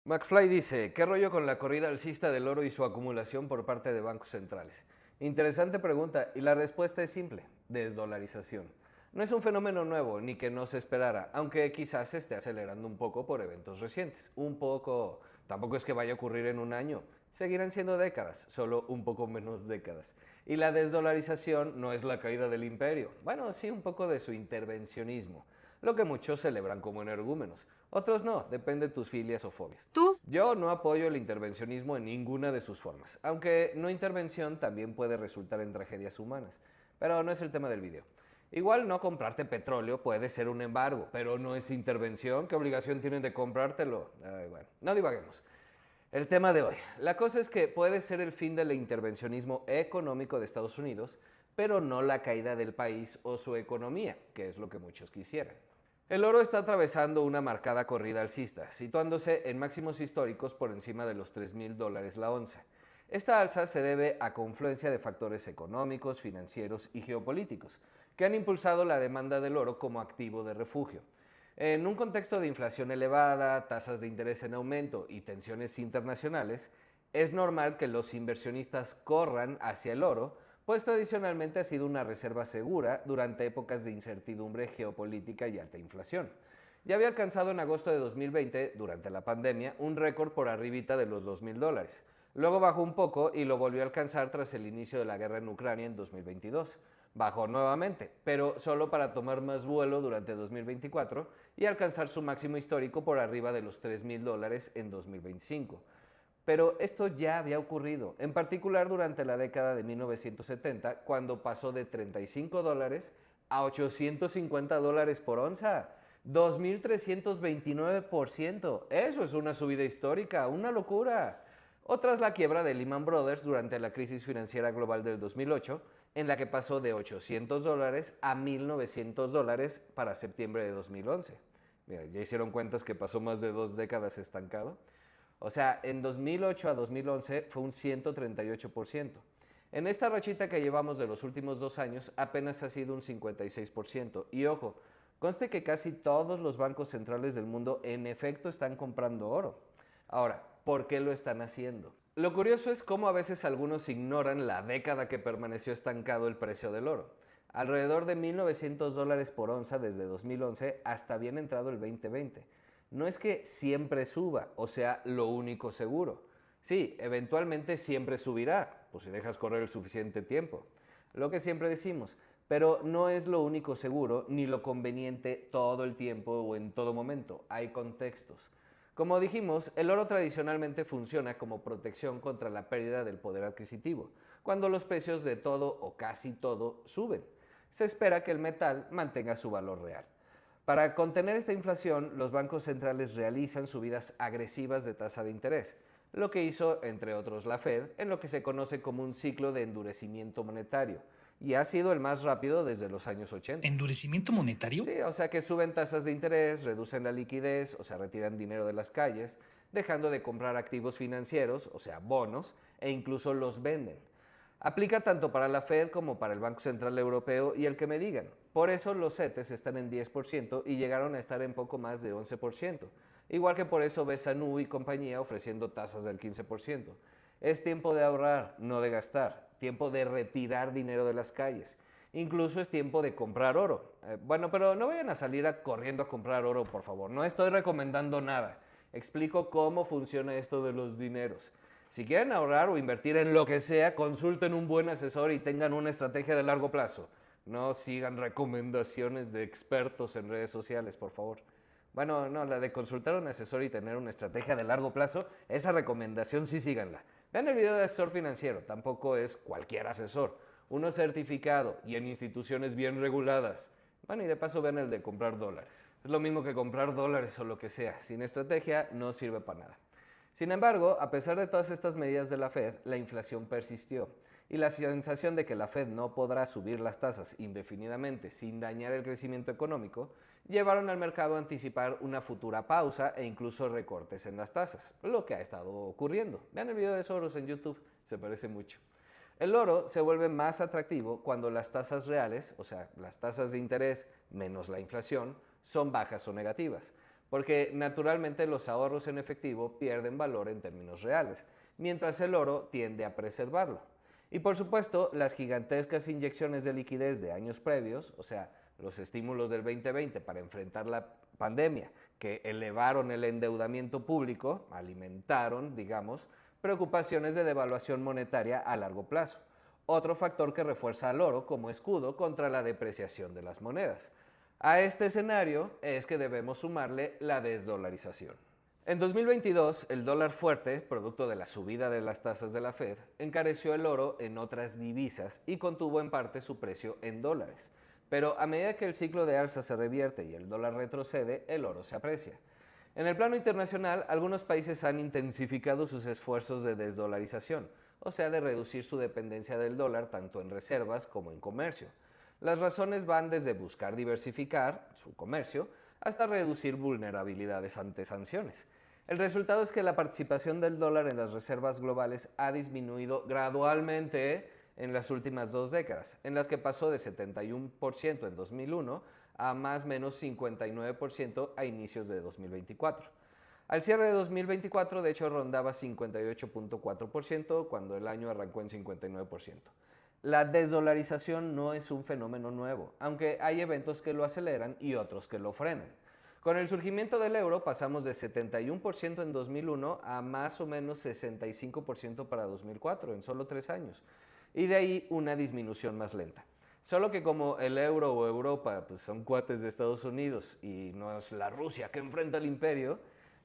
McFly dice, ¿qué rollo con la corrida alcista del oro y su acumulación por parte de bancos centrales? Interesante pregunta y la respuesta es simple, desdolarización. No es un fenómeno nuevo ni que no se esperara, aunque quizás se esté acelerando un poco por eventos recientes. Un poco, tampoco es que vaya a ocurrir en un año, seguirán siendo décadas, solo un poco menos décadas. Y la desdolarización no es la caída del imperio, bueno, sí un poco de su intervencionismo, lo que muchos celebran como energúmenos, otros no, depende de tus filias o fobias. ¿Tú? Yo no apoyo el intervencionismo en ninguna de sus formas, aunque no intervención también puede resultar en tragedias humanas, pero no es el tema del video. Igual no comprarte petróleo puede ser un embargo, pero no es intervención. ¿Qué obligación tienen de comprártelo? Ay, bueno, no divaguemos. El tema de hoy. La cosa es que puede ser el fin del intervencionismo económico de Estados Unidos, pero no la caída del país o su economía, que es lo que muchos quisieran. El oro está atravesando una marcada corrida alcista, situándose en máximos históricos por encima de los $3,000 la onza. Esta alza se debe a confluencia de factores económicos, financieros y geopolíticos, que han impulsado la demanda del oro como activo de refugio. En un contexto de inflación elevada, tasas de interés en aumento y tensiones internacionales, es normal que los inversionistas corran hacia el oro, pues tradicionalmente ha sido una reserva segura durante épocas de incertidumbre geopolítica y alta inflación. Ya había alcanzado en agosto de 2020, durante la pandemia, un récord por arribita de los $2,000. Luego bajó un poco y lo volvió a alcanzar tras el inicio de la guerra en Ucrania en 2022. Bajó nuevamente, pero solo para tomar más vuelo durante 2024 y alcanzar su máximo histórico por arriba de los $3,000 en 2025. Pero esto ya había ocurrido, en particular durante la década de 1970, cuando pasó de $35 a $850 por onza. 2.329%. Eso es una subida histórica, una locura. O tras la quiebra de Lehman Brothers durante la crisis financiera global del 2008, en la que pasó de $800 a $1,900 para septiembre de 2011. Mira, ya hicieron cuentas que pasó más de 2 décadas estancado. O sea, en 2008 a 2011 fue un 138%. En esta rachita que llevamos de los últimos 2 años apenas ha sido un 56%. Y ojo, conste que casi todos los bancos centrales del mundo en efecto están comprando oro. Ahora, ¿por qué lo están haciendo? Lo curioso es cómo a veces algunos ignoran la década que permaneció estancado el precio del oro. Alrededor de $1,900 por onza desde 2011 hasta bien entrado el 2020. No es que siempre suba, o sea, lo único seguro. Sí, eventualmente siempre subirá, pues si dejas correr el suficiente tiempo. Lo que siempre decimos, pero no es lo único seguro ni lo conveniente todo el tiempo o en todo momento. Hay contextos. Como dijimos, el oro tradicionalmente funciona como protección contra la pérdida del poder adquisitivo, cuando los precios de todo o casi todo suben. Se espera que el metal mantenga su valor real. Para contener esta inflación, los bancos centrales realizan subidas agresivas de tasa de interés, lo que hizo, entre otros, la Fed, en lo que se conoce como un ciclo de endurecimiento monetario, y ha sido el más rápido desde los años 80. ¿Endurecimiento monetario? Sí, o sea que suben tasas de interés, reducen la liquidez, o sea, retiran dinero de las calles, dejando de comprar activos financieros, o sea, bonos, e incluso los venden. Aplica tanto para la Fed como para el Banco Central Europeo y el que me digan. Por eso los CETES están en 10% y llegaron a estar en poco más de 11%. Igual que por eso ves a Nu y compañía ofreciendo tasas del 15%. Es tiempo de ahorrar, no de gastar. Tiempo de retirar dinero de las calles. Incluso es tiempo de comprar oro. Bueno, pero no vayan a salir corriendo a comprar oro, por favor. No estoy recomendando nada. Explico cómo funciona esto de los dineros. Si quieren ahorrar o invertir en lo que sea, consulten un buen asesor y tengan una estrategia de largo plazo. No sigan recomendaciones de expertos en redes sociales, por favor. Bueno, no, la de consultar a un asesor y tener una estrategia de largo plazo, esa recomendación sí síganla. Vean el video de asesor financiero, tampoco es cualquier asesor. Uno certificado y en instituciones bien reguladas. Bueno, y de paso vean el de comprar dólares. Es lo mismo que comprar dólares o lo que sea. Sin estrategia no sirve para nada. Sin embargo, a pesar de todas estas medidas de la Fed, la inflación persistió y la sensación de que la Fed no podrá subir las tasas indefinidamente sin dañar el crecimiento económico llevaron al mercado a anticipar una futura pausa e incluso recortes en las tasas, lo que ha estado ocurriendo. Vean el video de Soros en YouTube, se parece mucho. El oro se vuelve más atractivo cuando las tasas reales, o sea, las tasas de interés menos la inflación, son bajas o negativas. porque naturalmente los ahorros en efectivo pierden valor en términos reales, mientras el oro tiende a preservarlo. Y por supuesto, las gigantescas inyecciones de liquidez de años previos, o sea, los estímulos del 2020 para enfrentar la pandemia, que elevaron el endeudamiento público, alimentaron, digamos, preocupaciones de devaluación monetaria a largo plazo. Otro factor que refuerza al oro como escudo contra la depreciación de las monedas. A este escenario es que debemos sumarle la desdolarización. En 2022, el dólar fuerte, producto de la subida de las tasas de la Fed, encareció el oro en otras divisas y contuvo en parte su precio en dólares. Pero a medida que el ciclo de alza se revierte y el dólar retrocede, el oro se aprecia. En el plano internacional, algunos países han intensificado sus esfuerzos de desdolarización, o sea, de reducir su dependencia del dólar tanto en reservas como en comercio. Las razones van desde buscar diversificar su comercio hasta reducir vulnerabilidades ante sanciones. El resultado es que la participación del dólar en las reservas globales ha disminuido gradualmente en las últimas 2 décadas, en las que pasó de 71% en 2001 a más o menos 59% a inicios de 2024. Al cierre de 2024, de hecho, rondaba 58.4% cuando el año arrancó en 59%. La desdolarización no es un fenómeno nuevo, aunque hay eventos que lo aceleran y otros que lo frenan. Con el surgimiento del euro pasamos de 71% en 2001 a más o menos 65% para 2004 en solo 3 años. Y de ahí una disminución más lenta. Solo que como el euro o Europa pues son cuates de Estados Unidos y no es la Rusia que enfrenta al imperio,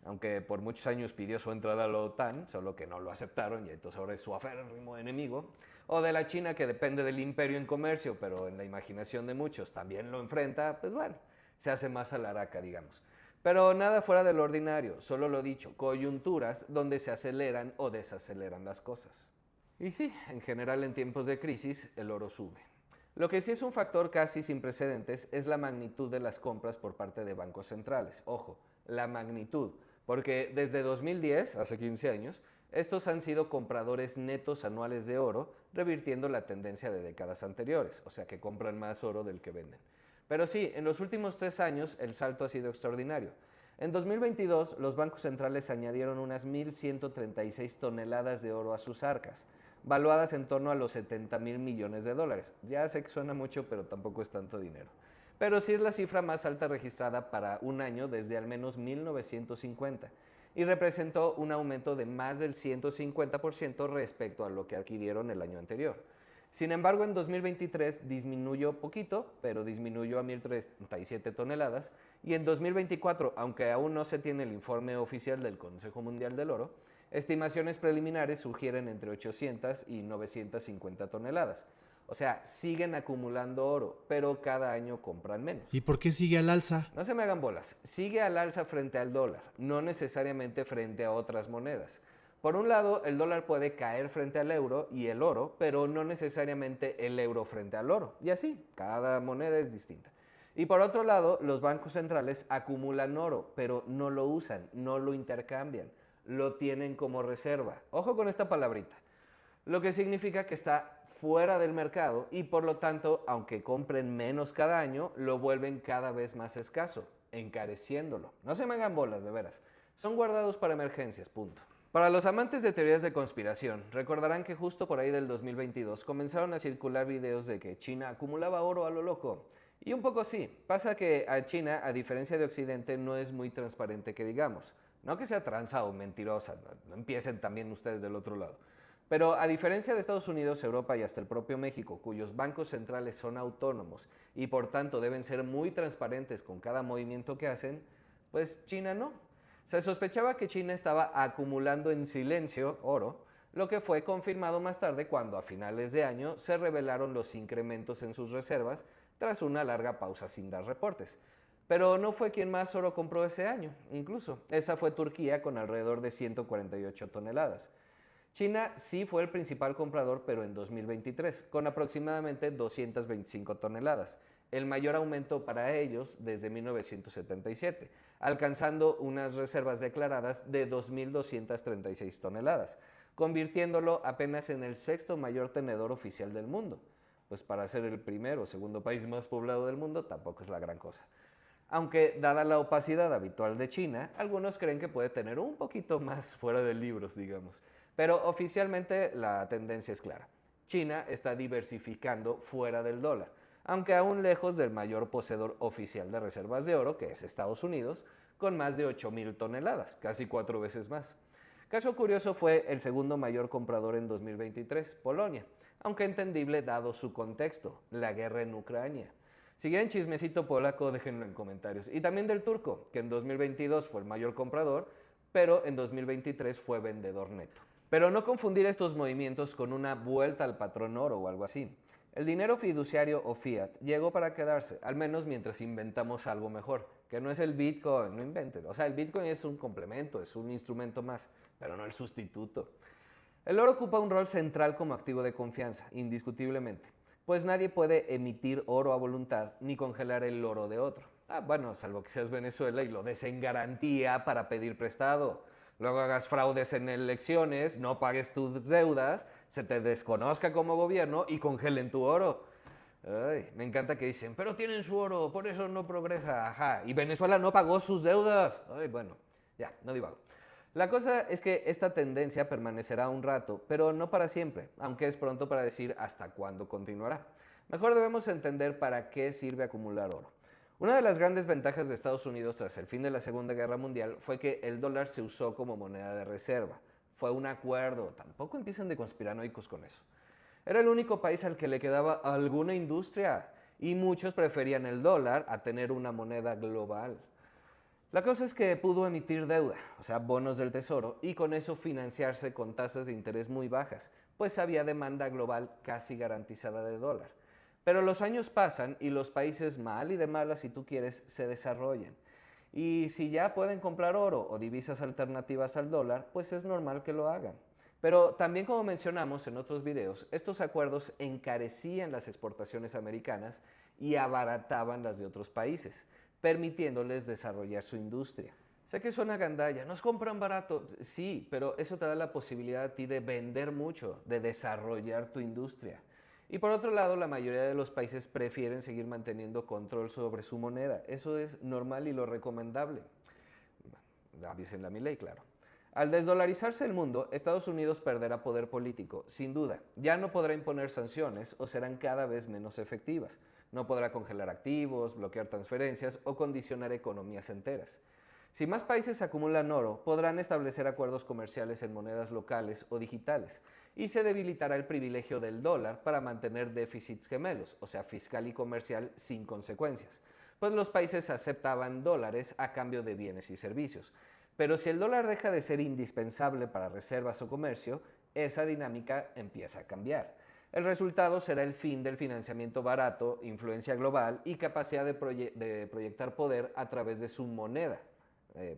aunque por muchos años pidió su entrada a la OTAN, solo que no lo aceptaron y entonces ahora es su aférrimo enemigo, o de la China que depende del imperio en comercio, pero en la imaginación de muchos también lo enfrenta, pues bueno, se hace más alaraca, digamos. Pero nada fuera de lo ordinario, solo lo dicho, coyunturas donde se aceleran o desaceleran las cosas. Y sí, en general en tiempos de crisis el oro sube. Lo que sí es un factor casi sin precedentes es la magnitud de las compras por parte de bancos centrales. Ojo, la magnitud, porque desde 2010, hace 15 años, estos han sido compradores netos anuales de oro, revirtiendo la tendencia de décadas anteriores, o sea que compran más oro del que venden. Pero sí, en los últimos 3 años el salto ha sido extraordinario. En 2022, los bancos centrales añadieron unas 1.136 toneladas de oro a sus arcas, valuadas en torno a los 70,000 millones de dólares. Ya sé que suena mucho, pero tampoco es tanto dinero. Pero sí es la cifra más alta registrada para un año desde al menos 1950 y representó un aumento de más del 150% respecto a lo que adquirieron el año anterior. Sin embargo, en 2023 disminuyó poquito, pero disminuyó a 1.037 toneladas, y en 2024, aunque aún no se tiene el informe oficial del Consejo Mundial del Oro, estimaciones preliminares sugieren entre 800 y 950 toneladas. O sea, siguen acumulando oro, pero cada año compran menos. ¿Y por qué sigue al alza? No se me hagan bolas, sigue al alza frente al dólar, no necesariamente frente a otras monedas. Por un lado, el dólar puede caer frente al euro y el oro, pero no necesariamente el euro frente al oro. Y así, cada moneda es distinta. Y por otro lado, los bancos centrales acumulan oro, pero no lo usan, no lo intercambian, lo tienen como reserva. Ojo con esta palabrita. Lo que significa que está fuera del mercado y por lo tanto, aunque compren menos cada año, lo vuelven cada vez más escaso, encareciéndolo. No se me hagan bolas, de veras. Son guardados para emergencias, punto. Para los amantes de teorías de conspiración, recordarán que justo por ahí del 2022 comenzaron a circular videos de que China acumulaba oro a lo loco. Y un poco sí, pasa que a China, a diferencia de Occidente, no es muy transparente que digamos. No que sea tranza o mentirosa, no empiecen también ustedes del otro lado. Pero a diferencia de Estados Unidos, Europa y hasta el propio México, cuyos bancos centrales son autónomos y por tanto deben ser muy transparentes con cada movimiento que hacen, pues China no. Se sospechaba que China estaba acumulando en silencio oro, lo que fue confirmado más tarde cuando a finales de año se revelaron los incrementos en sus reservas tras una larga pausa sin dar reportes. Pero no fue quien más oro compró ese año, incluso. Esa fue Turquía con alrededor de 148 toneladas. China sí fue el principal comprador, pero en 2023, con aproximadamente 225 toneladas, el mayor aumento para ellos desde 1977, alcanzando unas reservas declaradas de 2.236 toneladas, convirtiéndolo apenas en el sexto mayor tenedor oficial del mundo. Pues para ser el primero o segundo país más poblado del mundo tampoco es la gran cosa. Aunque, dada la opacidad habitual de China, algunos creen que puede tener un poquito más fuera de libros, digamos. Pero oficialmente la tendencia es clara. China está diversificando fuera del dólar, aunque aún lejos del mayor poseedor oficial de reservas de oro, que es Estados Unidos, con más de 8.000 toneladas, casi 4 veces más. Caso curioso fue el segundo mayor comprador en 2023, Polonia, aunque entendible dado su contexto, la guerra en Ucrania. Si quieren chismecito polaco, déjenlo en comentarios. Y también del turco, que en 2022 fue el mayor comprador, pero en 2023 fue vendedor neto. Pero no confundir estos movimientos con una vuelta al patrón oro o algo así. El dinero fiduciario o fiat llegó para quedarse, al menos mientras inventamos algo mejor, que no es el Bitcoin, no inventen. O sea, el Bitcoin es un complemento, es un instrumento más, pero no el sustituto. El oro ocupa un rol central como activo de confianza, indiscutiblemente, pues nadie puede emitir oro a voluntad ni congelar el oro de otro. Bueno, salvo que seas Venezuela y lo des en garantía para pedir prestado. Luego hagas fraudes en elecciones, no pagues tus deudas, se te desconozca como gobierno y congelen tu oro. Ay, me encanta que dicen, pero tienen su oro, por eso no progresa. Ajá, y Venezuela no pagó sus deudas. Ay, bueno, ya, no divago. La cosa es que esta tendencia permanecerá un rato, pero no para siempre, aunque es pronto para decir hasta cuándo continuará. Mejor debemos entender para qué sirve acumular oro. Una de las grandes ventajas de Estados Unidos tras el fin de la Segunda Guerra Mundial fue que el dólar se usó como moneda de reserva. Fue un acuerdo, tampoco empiecen de conspiranoicos con eso. Era el único país al que le quedaba alguna industria y muchos preferían el dólar a tener una moneda global. La cosa es que pudo emitir deuda, o sea, bonos del tesoro, y con eso financiarse con tasas de interés muy bajas, pues había demanda global casi garantizada de dólar. Pero los años pasan y los países mal y de malas, si tú quieres, se desarrollan. Y si ya pueden comprar oro o divisas alternativas al dólar, pues es normal que lo hagan. Pero también como mencionamos en otros videos, estos acuerdos encarecían las exportaciones americanas y abarataban las de otros países, permitiéndoles desarrollar su industria. Sé que suena gandalla, nos compran barato, sí, pero eso te da la posibilidad a ti de vender mucho, de desarrollar tu industria. Y por otro lado, la mayoría de los países prefieren seguir manteniendo control sobre su moneda. Eso es normal y lo recomendable. Avísenle a mi ley, claro. Al desdolarizarse el mundo, Estados Unidos perderá poder político, sin duda. Ya no podrá imponer sanciones o serán cada vez menos efectivas. No podrá congelar activos, bloquear transferencias o condicionar economías enteras. Si más países acumulan oro, podrán establecer acuerdos comerciales en monedas locales o digitales y se debilitará el privilegio del dólar para mantener déficits gemelos, o sea, fiscal y comercial sin consecuencias, pues los países aceptaban dólares a cambio de bienes y servicios. Pero si el dólar deja de ser indispensable para reservas o comercio, esa dinámica empieza a cambiar. El resultado será el fin del financiamiento barato, influencia global y capacidad de proyectar poder a través de su moneda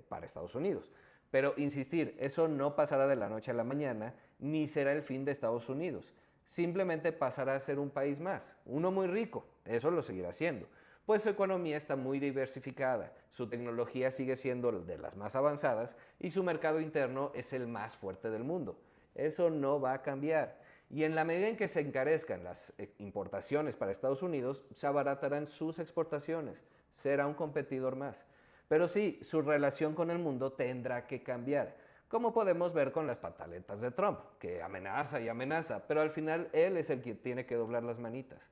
para Estados Unidos. Pero insistir, eso no pasará de la noche a la mañana, ni será el fin de Estados Unidos. Simplemente pasará a ser un país más, uno muy rico, eso lo seguirá siendo, pues su economía está muy diversificada, su tecnología sigue siendo de las más avanzadas y su mercado interno es el más fuerte del mundo. Eso no va a cambiar. Y en la medida en que se encarezcan las importaciones para Estados Unidos, se abaratarán sus exportaciones, será un competidor más. Pero sí, su relación con el mundo tendrá que cambiar, como podemos ver con las pataletas de Trump, que amenaza y amenaza, pero al final él es el que tiene que doblar las manitas.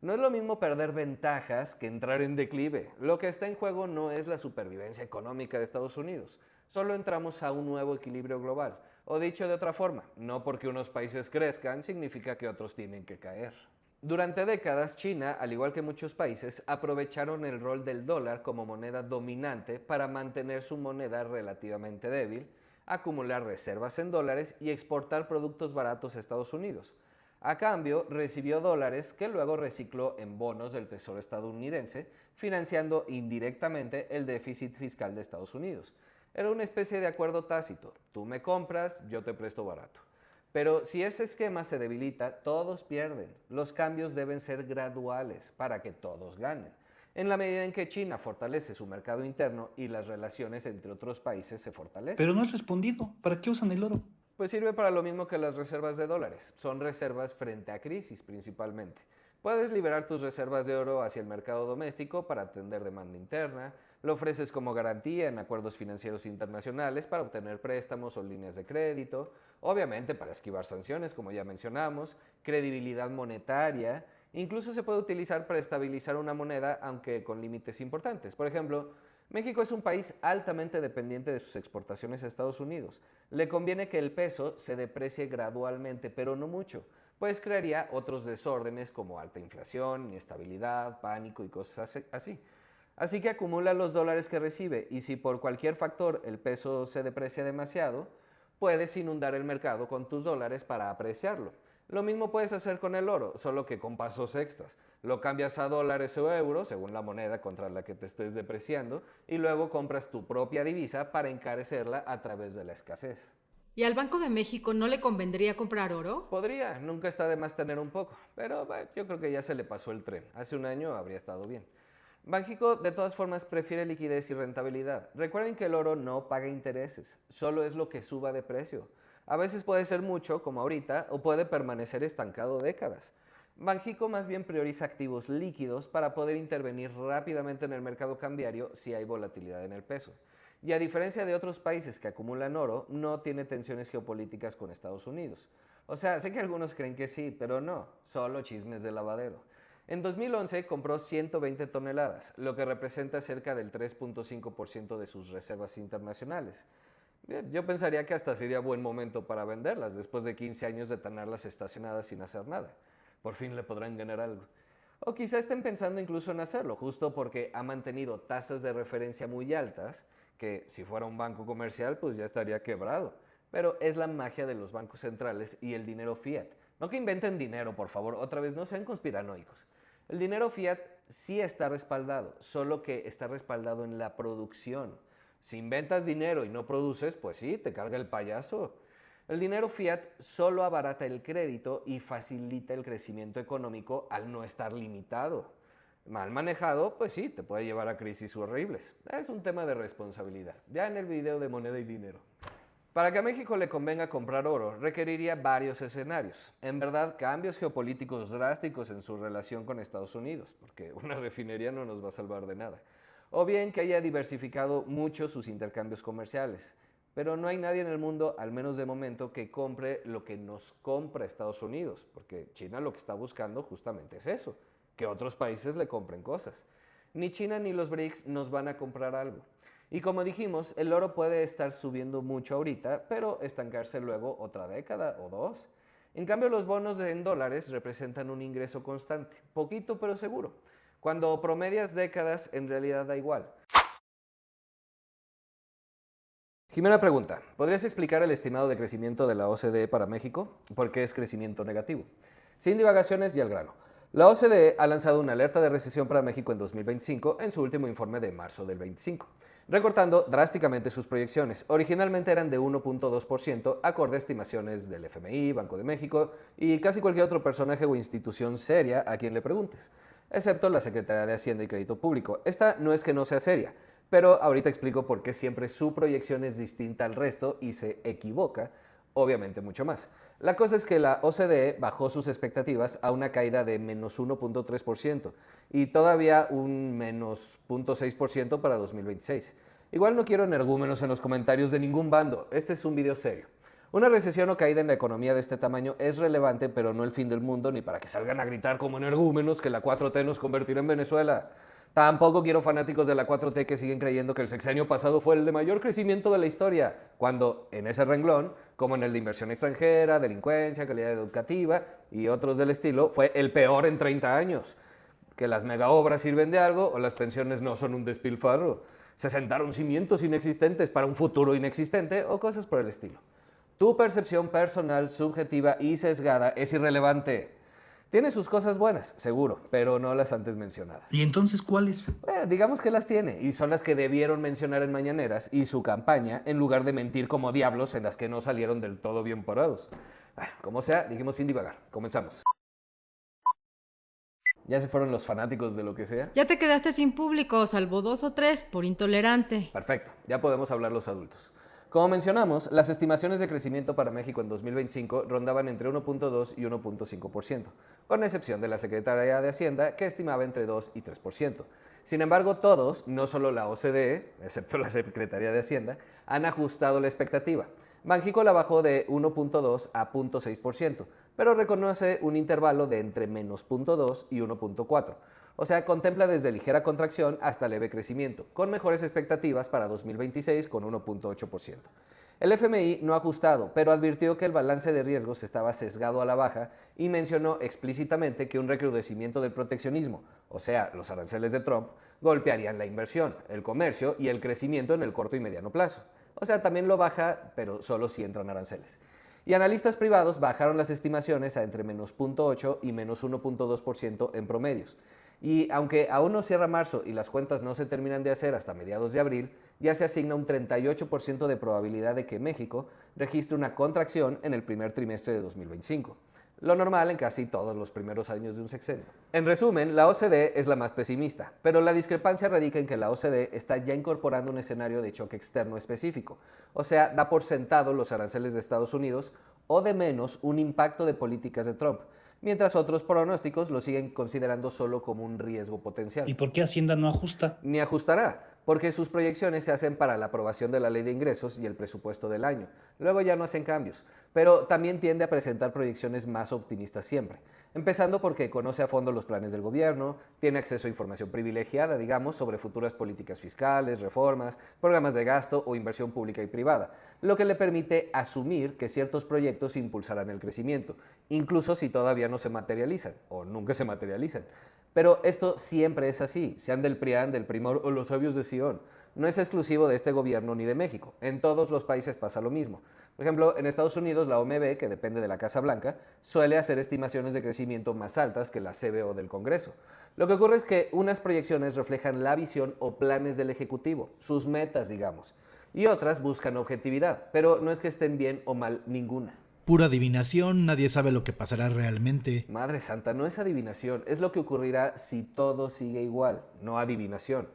No es lo mismo perder ventajas que entrar en declive. Lo que está en juego no es la supervivencia económica de Estados Unidos, solo entramos a un nuevo equilibrio global. O dicho de otra forma, no porque unos países crezcan significa que otros tienen que caer. Durante décadas, China, al igual que muchos países, aprovecharon el rol del dólar como moneda dominante para mantener su moneda relativamente débil, acumular reservas en dólares y exportar productos baratos a Estados Unidos. A cambio, recibió dólares que luego recicló en bonos del Tesoro estadounidense, financiando indirectamente el déficit fiscal de Estados Unidos. Era una especie de acuerdo tácito. Tú me compras, yo te presto barato. Pero si ese esquema se debilita, todos pierden. Los cambios deben ser graduales para que todos ganen. En la medida en que China fortalece su mercado interno y las relaciones entre otros países se Pero fortalecen. no has respondido. ¿Para qué usan el oro? Pues sirve para lo mismo que las reservas de dólares. Son reservas frente a crisis principalmente. Puedes liberar tus reservas de oro hacia el mercado doméstico para atender demanda interna, lo ofreces como garantía en acuerdos financieros internacionales para obtener préstamos o líneas de crédito, obviamente para esquivar sanciones, como ya mencionamos, credibilidad monetaria, incluso se puede utilizar para estabilizar una moneda, aunque con límites importantes. Por ejemplo, México es un país altamente dependiente de sus exportaciones a Estados Unidos. Le conviene que el peso se deprecie gradualmente, pero no mucho, pues crearía otros desórdenes como alta inflación, inestabilidad, pánico y cosas así. Así que acumula los dólares que recibe y si por cualquier factor el peso se deprecia demasiado, puedes inundar el mercado con tus dólares para apreciarlo. Lo mismo puedes hacer con el oro, solo que con pasos extras. Lo cambias a dólares o euros, según la moneda contra la que te estés depreciando, y luego compras tu propia divisa para encarecerla a través de la escasez. ¿Y al Banco de México no le convendría comprar oro? Podría, nunca está de más tener un poco, pero yo creo que ya se le pasó el tren. Hace un año habría estado bien. Banxico de todas formas prefiere liquidez y rentabilidad. Recuerden que el oro no paga intereses, solo es lo que suba de precio. A veces puede ser mucho, como ahorita, o puede permanecer estancado décadas. Banxico más bien prioriza activos líquidos para poder intervenir rápidamente en el mercado cambiario si hay volatilidad en el peso. Y a diferencia de otros países que acumulan oro, no tiene tensiones geopolíticas con Estados Unidos. O sea, sé que algunos creen que sí, pero no, solo chismes de lavadero. En 2011 compró 120 toneladas, lo que representa cerca del 3.5% de sus reservas internacionales. Yo pensaría que hasta sería buen momento para venderlas después de 15 años de tenerlas estacionadas sin hacer nada. Por fin le podrán ganar algo. O quizá estén pensando incluso en hacerlo, justo porque ha mantenido tasas de referencia muy altas, que si fuera un banco comercial pues ya estaría quebrado. Pero es la magia de los bancos centrales y el dinero fiat. No que inventen dinero, por favor, otra vez no sean conspiranoicos. El dinero fiat sí está respaldado, solo que está respaldado en la producción. Si inventas dinero y no produces, pues sí, te carga el payaso. El dinero fiat solo abarata el crédito y facilita el crecimiento económico al no estar limitado. Mal manejado, pues sí, te puede llevar a crisis horribles. Es un tema de responsabilidad. Ya en el video de moneda y dinero. Para que a México le convenga comprar oro, requeriría varios escenarios. En verdad, cambios geopolíticos drásticos en su relación con Estados Unidos, porque una refinería no nos va a salvar de nada. O bien que haya diversificado mucho sus intercambios comerciales. Pero no hay nadie en el mundo, al menos de momento, que compre lo que nos compra Estados Unidos, porque China lo que está buscando justamente es eso, que otros países le compren cosas. Ni China ni los BRICS nos van a comprar algo. Y como dijimos, el oro puede estar subiendo mucho ahorita, pero estancarse luego otra década o dos. En cambio, los bonos en dólares representan un ingreso constante, poquito pero seguro. Cuando promedias décadas, en realidad da igual. Jimena pregunta, ¿podrías explicar el estimado de crecimiento de la OCDE para México? ¿Por qué es crecimiento negativo? Sin divagaciones y al grano. La OCDE ha lanzado una alerta de recesión para México en 2025 en su último informe de marzo del 25, recortando drásticamente sus proyecciones. Originalmente eran de 1.2%, acorde a estimaciones del FMI, Banco de México y casi cualquier otro personaje o institución seria a quien le preguntes, excepto la Secretaría de Hacienda y Crédito Público. Esta no es que no sea seria, pero ahorita explico por qué siempre su proyección es distinta al resto y se equivoca, obviamente mucho más. La cosa es que la OCDE bajó sus expectativas a una caída de menos 1.3% y todavía un menos 0.6% para 2026. Igual no quiero energúmenos en los comentarios de ningún bando, este es un video serio. Una recesión o caída en la economía de este tamaño es relevante, pero no el fin del mundo, ni para que salgan a gritar como energúmenos que la 4T nos convertirá en Venezuela. Tampoco quiero fanáticos de la 4T que siguen creyendo que el sexenio pasado fue el de mayor crecimiento de la historia, cuando en ese renglón, como en el de inversión extranjera, delincuencia, calidad educativa y otros del estilo, fue el peor en 30 años. Que las megaobras sirven de algo o las pensiones no son un despilfarro. Se sentaron cimientos inexistentes para un futuro inexistente o cosas por el estilo. Tu percepción personal, subjetiva y sesgada es irrelevante. Tiene sus cosas buenas, seguro, pero no las antes mencionadas. ¿Y entonces cuáles? Bueno, digamos que las tiene, y son las que debieron mencionar en Mañaneras y su campaña, en lugar de mentir como diablos en las que no salieron del todo bien parados. Como sea, dijimos sin divagar. Comenzamos. ¿Ya se fueron los fanáticos de lo que sea? Ya te quedaste sin público, salvo 2 o 3 por intolerante. Perfecto, ya podemos hablar los adultos. Como mencionamos, las estimaciones de crecimiento para México en 2025 rondaban entre 1.2 y 1.5%, con excepción de la Secretaría de Hacienda, que estimaba entre 2 y 3%. Sin embargo, todos, no solo la OCDE, excepto la Secretaría de Hacienda, han ajustado la expectativa. Banxico la bajó de 1.2 a 0.6%, pero reconoce un intervalo de entre menos 0.2 y 1.4. O sea, contempla desde ligera contracción hasta leve crecimiento, con mejores expectativas para 2026 con 1.8%. El FMI no ha ajustado, pero advirtió que el balance de riesgos estaba sesgado a la baja y mencionó explícitamente que un recrudecimiento del proteccionismo, o sea, los aranceles de Trump, golpearían la inversión, el comercio y el crecimiento en el corto y mediano plazo. O sea, también lo baja, pero solo si entran aranceles. Y analistas privados bajaron las estimaciones a entre menos 0.8 y menos 1.2% en promedios. Y aunque aún no cierra marzo y las cuentas no se terminan de hacer hasta mediados de abril, ya se asigna un 38% de probabilidad de que México registre una contracción en el primer trimestre de 2025. Lo normal en casi todos los primeros años de un sexenio. En resumen, la OCDE es la más pesimista, pero la discrepancia radica en que la OCDE está ya incorporando un escenario de choque externo específico, o sea, da por sentado los aranceles de Estados Unidos o de menos un impacto de políticas de Trump, mientras otros pronósticos lo siguen considerando solo como un riesgo potencial. ¿Y por qué Hacienda no ajusta? Ni ajustará, porque sus proyecciones se hacen para la aprobación de la ley de ingresos y el presupuesto del año. Luego ya no hacen cambios, pero también tiende a presentar proyecciones más optimistas siempre, empezando porque conoce a fondo los planes del gobierno, tiene acceso a información privilegiada, digamos, sobre futuras políticas fiscales, reformas, programas de gasto o inversión pública y privada, lo que le permite asumir que ciertos proyectos impulsarán el crecimiento, incluso si todavía no se materializan o nunca se materializan. Pero esto siempre es así, sean del PRIAN, del Primor o los sabios de Sion. No es exclusivo de este gobierno ni de México. En todos los países pasa lo mismo. Por ejemplo, en Estados Unidos la OMB, que depende de la Casa Blanca, suele hacer estimaciones de crecimiento más altas que la CBO del Congreso. Lo que ocurre es que unas proyecciones reflejan la visión o planes del Ejecutivo, sus metas, digamos, y otras buscan objetividad, pero no es que estén bien o mal ninguna. Pura adivinación, nadie sabe lo que pasará realmente. Madre santa, no es adivinación, es lo que ocurrirá si todo sigue igual, no adivinación.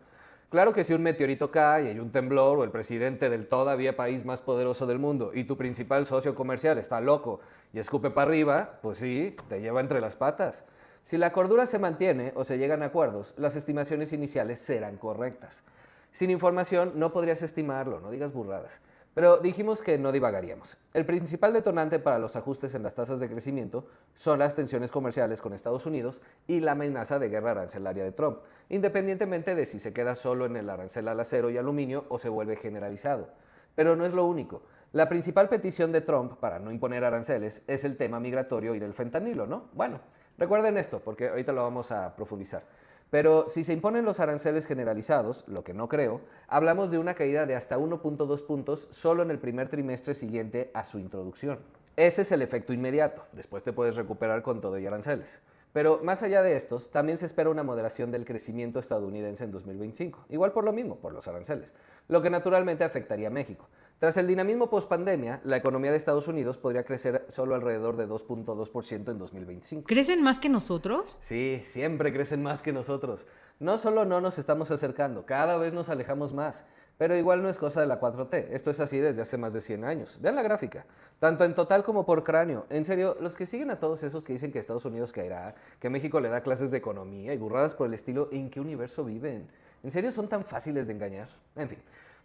Claro que si un meteorito cae y hay un temblor o el presidente del todavía país más poderoso del mundo y tu principal socio comercial está loco y escupe para arriba, pues sí, te lleva entre las patas. Si la cordura se mantiene o se llegan a acuerdos, las estimaciones iniciales serán correctas. Sin información no podrías estimarlo, no digas burradas. Pero dijimos que no divagaríamos. El principal detonante para los ajustes en las tasas de crecimiento son las tensiones comerciales con Estados Unidos y la amenaza de guerra arancelaria de Trump, independientemente de si se queda solo en el arancel al acero y aluminio o se vuelve generalizado. Pero no es lo único. La principal petición de Trump para no imponer aranceles es el tema migratorio y del fentanilo, ¿no? Bueno, recuerden esto porque ahorita lo vamos a profundizar. Pero si se imponen los aranceles generalizados, lo que no creo, hablamos de una caída de hasta 1.2 puntos solo en el primer trimestre siguiente a su introducción. Ese es el efecto inmediato, después te puedes recuperar con todo y aranceles. Pero más allá de estos, también se espera una moderación del crecimiento estadounidense en 2025, igual por lo mismo, por los aranceles, lo que naturalmente afectaría a México. Tras el dinamismo post-pandemia, la economía de Estados Unidos podría crecer solo alrededor de 2.2% en 2025. ¿Crecen más que nosotros? Sí, siempre crecen más que nosotros. No solo no nos estamos acercando, cada vez nos alejamos más. Pero igual no es cosa de la 4T, esto es así desde hace más de 100 años. Vean la gráfica, tanto en total como por cráneo. En serio, los que siguen a todos esos que dicen que Estados Unidos caerá, que México le da clases de economía y burradas por el estilo, ¿en qué universo viven? ¿En serio son tan fáciles de engañar? En fin,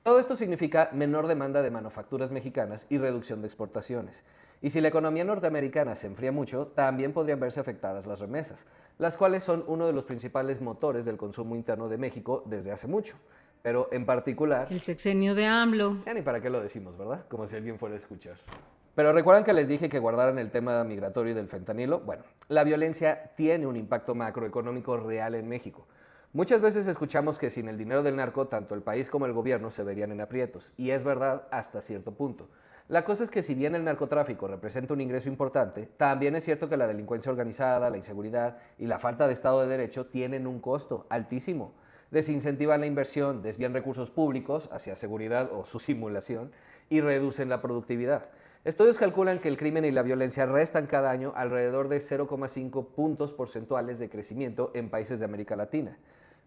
todo esto significa menor demanda de manufacturas mexicanas y reducción de exportaciones. Y si la economía norteamericana se enfría mucho, también podrían verse afectadas las remesas, las cuales son uno de los principales motores del consumo interno de México desde hace mucho. Pero en particular... El sexenio de AMLO. Ya ni para qué lo decimos, ¿verdad? Como si alguien fuera a escuchar. Pero ¿recuerdan que les dije que guardaran el tema migratorio y del fentanilo? Bueno, la violencia tiene un impacto macroeconómico real en México. Muchas veces escuchamos que sin el dinero del narco, tanto el país como el gobierno se verían en aprietos. Y es verdad hasta cierto punto. La cosa es que si bien el narcotráfico representa un ingreso importante, también es cierto que la delincuencia organizada, la inseguridad y la falta de Estado de Derecho tienen un costo altísimo. Desincentivan la inversión, desvían recursos públicos hacia seguridad o su simulación y reducen la productividad. Estudios calculan que el crimen y la violencia restan cada año alrededor de 0,5 puntos porcentuales de crecimiento en países de América Latina.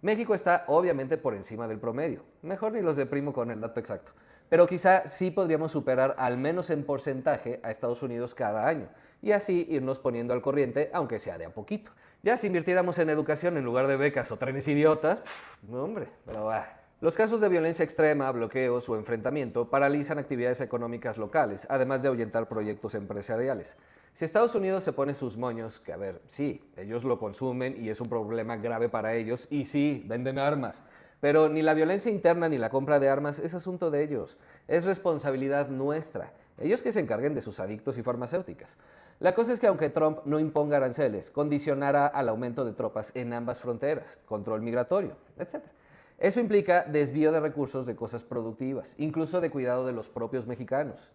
México está obviamente por encima del promedio, mejor ni los deprimo con el dato exacto, pero quizá sí podríamos superar al menos en porcentaje a Estados Unidos cada año y así irnos poniendo al corriente, aunque sea de a poquito. Ya si invirtiéramos en educación en lugar de becas o trenes idiotas, no hombre, pero va. Los casos de violencia extrema, bloqueos o enfrentamiento paralizan actividades económicas locales, además de ahuyentar proyectos empresariales. Si Estados Unidos se pone sus moños, que a ver, sí, ellos lo consumen y es un problema grave para ellos, y sí, venden armas, pero ni la violencia interna ni la compra de armas es asunto de ellos, es responsabilidad nuestra, ellos que se encarguen de sus adictos y farmacéuticas. La cosa es que aunque Trump no imponga aranceles, condicionará al aumento de tropas en ambas fronteras, control migratorio, etc. Eso implica desvío de recursos de cosas productivas, incluso de cuidado de los propios mexicanos.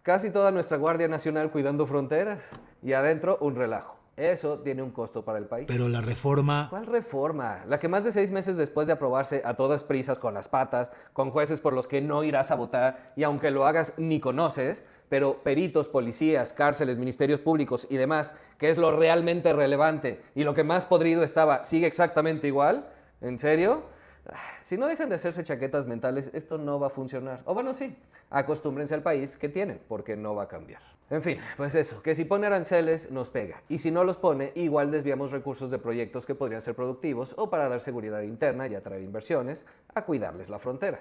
Casi toda nuestra Guardia Nacional cuidando fronteras y adentro un relajo. Eso tiene un costo para el país. Pero la reforma... ¿Cuál reforma? La que más de 6 meses después de aprobarse a todas prisas con las patas, con jueces por los que no irás a votar y aunque lo hagas ni conoces, pero peritos, policías, cárceles, ministerios públicos y demás, que es lo realmente relevante y lo que más podrido estaba, sigue exactamente igual. ¿En serio? Si no dejan de hacerse chaquetas mentales, esto no va a funcionar. O bueno, sí, acostúmbrense al país que tienen, porque no va a cambiar. En fin, pues eso, que si pone aranceles nos pega. Y si no los pone, igual desviamos recursos de proyectos que podrían ser productivos o para dar seguridad interna y atraer inversiones, a cuidarles la frontera.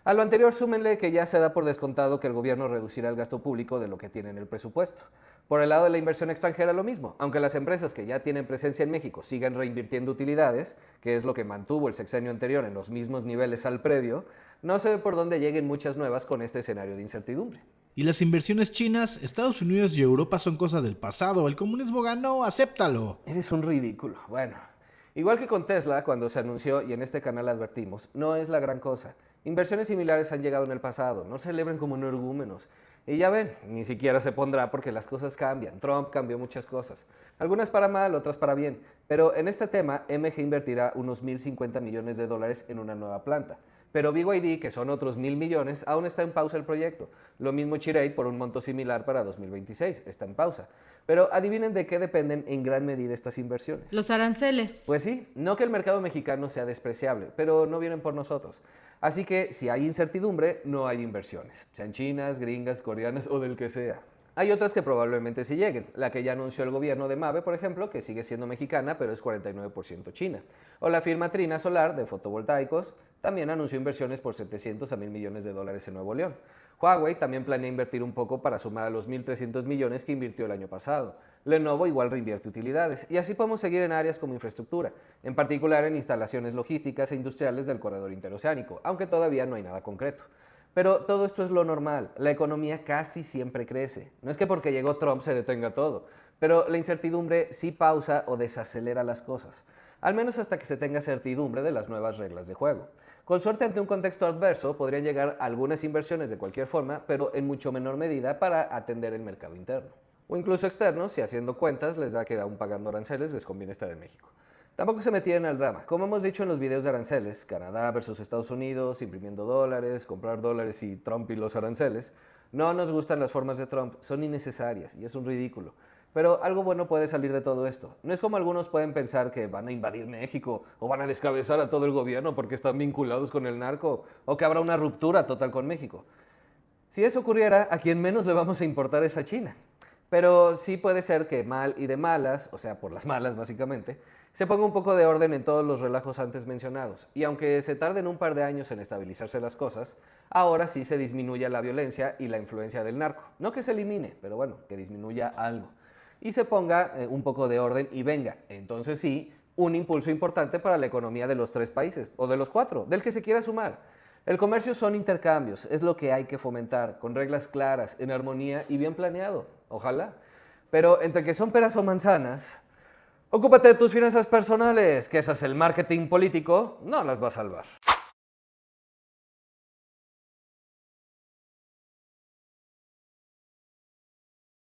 A lo anterior súmenle que ya se da por descontado que el gobierno reducirá el gasto público de lo que tiene en el presupuesto. Por el lado de la inversión extranjera lo mismo, aunque las empresas que ya tienen presencia en México sigan reinvirtiendo utilidades, que es lo que mantuvo el sexenio anterior en los mismos niveles al previo, no se ve por dónde lleguen muchas nuevas con este escenario de incertidumbre. Y las inversiones chinas, Estados Unidos y Europa son cosas del pasado. El comunismo ganó, acéptalo. Eres un ridículo. Bueno, igual que con Tesla, cuando se anunció y en este canal advertimos, no es la gran cosa. Inversiones similares han llegado en el pasado, no celebren como energúmenos. Y ya ven, ni siquiera se pondrá porque las cosas cambian. Trump cambió muchas cosas. Algunas para mal, otras para bien. Pero en este tema, MG invertirá unos 1.050 millones de dólares en una nueva planta. Pero BYD, que son otros 1.000 millones, aún está en pausa el proyecto. Lo mismo Chirey por un monto similar para 2026, está en pausa. Pero adivinen de qué dependen en gran medida estas inversiones. Los aranceles. Pues sí, no que el mercado mexicano sea despreciable, pero no vienen por nosotros. Así que si hay incertidumbre, no hay inversiones, sean chinas, gringas, coreanas o del que sea. Hay otras que probablemente sí lleguen, la que ya anunció el gobierno de Mave, por ejemplo, que sigue siendo mexicana, pero es 49% china. O la firma Trina Solar, de fotovoltaicos, también anunció inversiones por 700 a 1.000 millones de dólares en Nuevo León. Huawei también planea invertir un poco para sumar a los 1.300 millones que invirtió el año pasado. Lenovo igual reinvierte utilidades, y así podemos seguir en áreas como infraestructura, en particular en instalaciones logísticas e industriales del corredor interoceánico, aunque todavía no hay nada concreto. Pero todo esto es lo normal, la economía casi siempre crece. No es que porque llegó Trump se detenga todo, pero la incertidumbre sí pausa o desacelera las cosas, al menos hasta que se tenga certidumbre de las nuevas reglas de juego. Con suerte ante un contexto adverso podrían llegar algunas inversiones de cualquier forma, pero en mucho menor medida para atender el mercado interno. O incluso externos, si haciendo cuentas les da que aún pagando aranceles les conviene estar en México. Tampoco se metían al drama. Como hemos dicho en los videos de aranceles, Canadá versus Estados Unidos, imprimiendo dólares, comprar dólares y Trump y los aranceles, no nos gustan las formas de Trump, son innecesarias y es un ridículo. Pero algo bueno puede salir de todo esto. No es como algunos pueden pensar que van a invadir México o van a descabezar a todo el gobierno porque están vinculados con el narco o que habrá una ruptura total con México. Si eso ocurriera, a quien menos le vamos a importar es a China. Pero sí puede ser que mal y de malas, o sea, por las malas básicamente, se ponga un poco de orden en todos los relajos antes mencionados. Y aunque se tarden un par de años en estabilizarse las cosas, ahora sí se disminuya la violencia y la influencia del narco. No que se elimine, pero bueno, que disminuya algo. Y se ponga un poco de orden y venga, entonces sí, un impulso importante para la economía de los 3 países, o de los 4, del que se quiera sumar. El comercio son intercambios, es lo que hay que fomentar, con reglas claras, en armonía y bien planeado, ojalá. Pero entre que son peras o manzanas, ocúpate de tus finanzas personales, que esas el marketing político no las va a salvar.